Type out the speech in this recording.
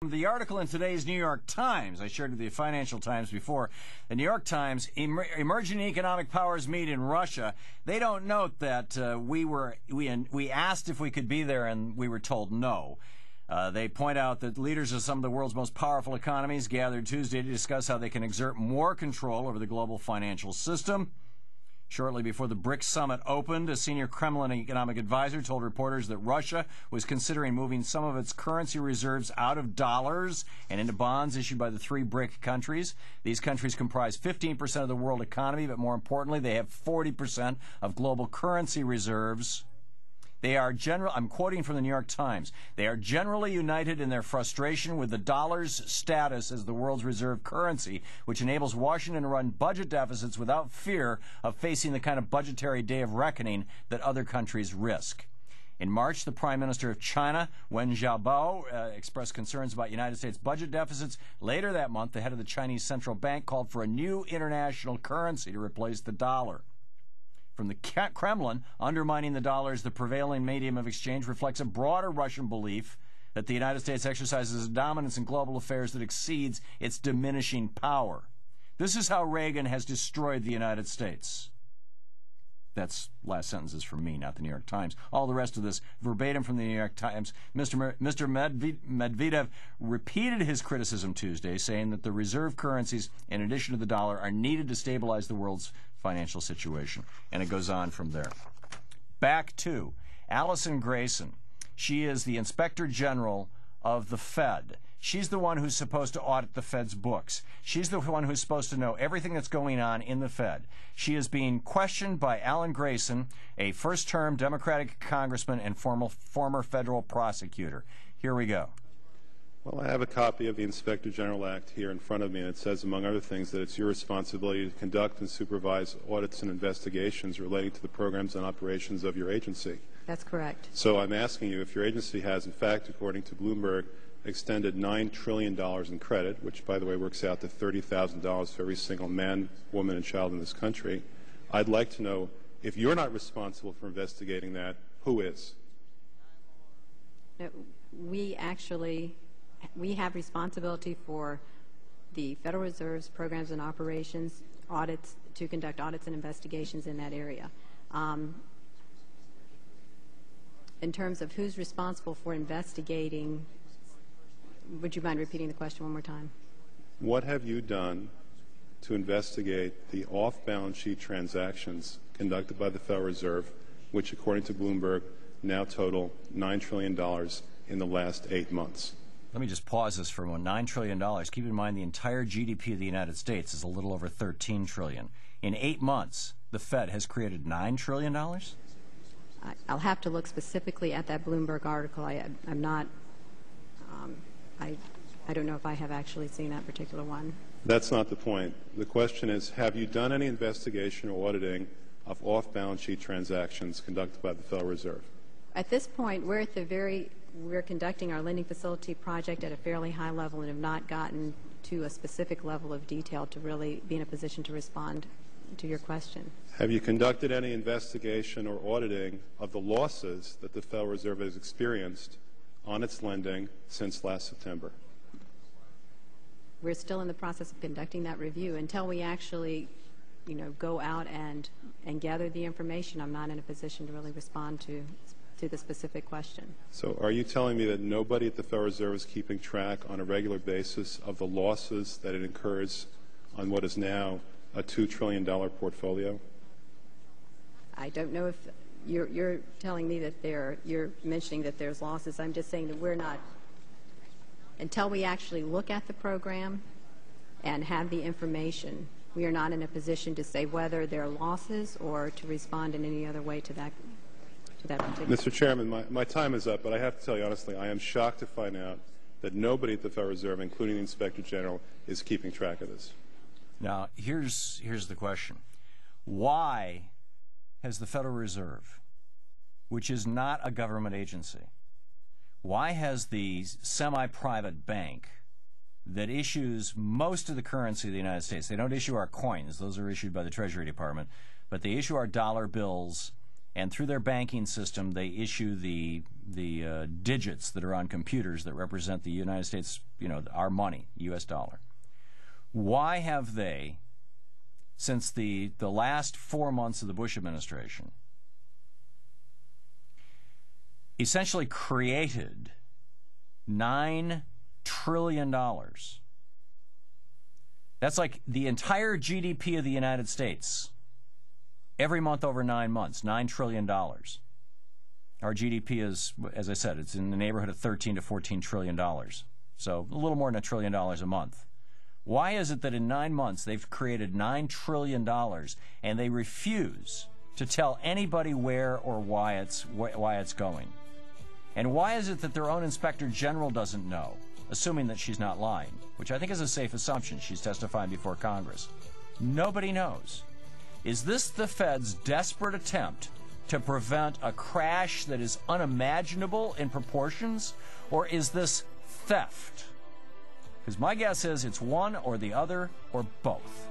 The article in today's New York Times, I shared with the Financial Times before, the New York Times, emerging economic powers meet in Russia. They don't note that we asked if we could be there and we were told no. They point out that leaders of some of the world's most powerful economies gathered Tuesday to discuss how they can exert more control over the global financial system. Shortly before the BRICS summit opened, a senior Kremlin economic advisor told reporters that Russia was considering moving some of its currency reserves out of dollars and into bonds issued by the three BRIC countries. These countries comprise 15% of the world economy, but more importantly, they have 40% of global currency reserves. They are I'm quoting from the New York Times, they are generally united in their frustration with the dollar's status as the world's reserve currency, which enables Washington to run budget deficits without fear of facing the kind of budgetary day of reckoning that other countries risk. In March, the Prime Minister of China, Wen Jiabao, expressed concerns about United States budget deficits. Later that month, the head of the Chinese central bank called for a new international currency to replace the dollar. From the Kremlin, undermining the dollar as the prevailing medium of exchange reflects a broader Russian belief that the United States exercises a dominance in global affairs that exceeds its diminishing power. This is how Reagan has destroyed the United States. That's last sentences from me, not the New York Times. All the rest of this verbatim from the New York Times. Mr. Medvedev repeated his criticism Tuesday, saying that the reserve currencies, in addition to the dollar, are needed to stabilize the world's financial situation. And it goes on from there. Back to Allison Grayson. She is the Inspector General of the Fed. She's the one who's supposed to audit the Fed's books. She's the one who's supposed to know everything that's going on in the Fed. She is being questioned by Alan Grayson, a first-term Democratic congressman and former federal prosecutor. Here we go. Well, I have a copy of the Inspector General Act here in front of me, and it says, among other things, that it's your responsibility to conduct and supervise audits and investigations relating to the programs and operations of your agency. That's correct. So I'm asking you if your agency has, in fact, according to Bloomberg, extended $9 trillion in credit, which, by the way, works out to $30,000 for every single man, woman, and child in this country. I'd like to know, if you're not responsible for investigating that, who is? No, we have responsibility for the Federal Reserve's programs and operations, audits, to conduct audits and investigations in that area. In terms of who's responsible for investigating, would you mind repeating the question one more time? What have you done to investigate the off-balance sheet transactions conducted by the Federal Reserve, which, according to Bloomberg, now total $9 trillion in the last 8 months? Let me just pause this for a moment. $9 trillion. Keep in mind the entire GDP of the United States is a little over $13 trillion. In 8 months, the Fed has created $9 trillion? I'll have to look specifically at that Bloomberg article. I'm not, I don't know if I have actually seen that particular one. That's not the point. The question is, have you done any investigation or auditing of off-balance sheet transactions conducted by the Federal Reserve? At this point, we're conducting our lending facility project at a fairly high level and have not gotten to a specific level of detail to really be in a position to respond to your question. Have you conducted any investigation or auditing of the losses that the Federal Reserve has experienced on its lending since last September? We're still in the process of conducting that review. Until we actually, go out and gather the information, I'm not in a position to really respond to the specific question. So are you telling me that nobody at the Federal Reserve is keeping track on a regular basis of the losses that it incurs on what is now a $2 trillion portfolio? I don't know if you're telling me that you're mentioning that there's losses. I'm just saying that we're not, until we actually look at the program and have the information, we are not in a position to say whether there are losses or to respond in any other way to that particular. Mr. Chairman, my time is up, but I have to tell you honestly, I am shocked to find out that nobody at the Federal Reserve, including the Inspector General, is keeping track of this. Now, here's the question. Why has the Federal Reserve, which is not a government agency, why has the semi-private bank that issues most of the currency of the United States, they don't issue our coins, those are issued by the Treasury Department, but they issue our dollar bills and through their banking system, they issue the digits that are on computers that represent the United States, our money, U.S. dollar. Why have they, since the last 4 months of the Bush administration, essentially created $9 trillion? That's like the entire GDP of the United States. Every month over 9 months, $9 trillion. Our GDP is, as I said, it's in the neighborhood of $13 to $14 trillion. So a little more than $1 trillion a month. Why is it that in 9 months they've created $9 trillion and they refuse to tell anybody where or why it's going? And why is it that their own Inspector General doesn't know, assuming that she's not lying, which I think is a safe assumption. She's testifying before Congress. Nobody knows. Is this the Fed's desperate attempt to prevent a crash that is unimaginable in proportions, or is this theft? Because my guess is it's one or the other or both.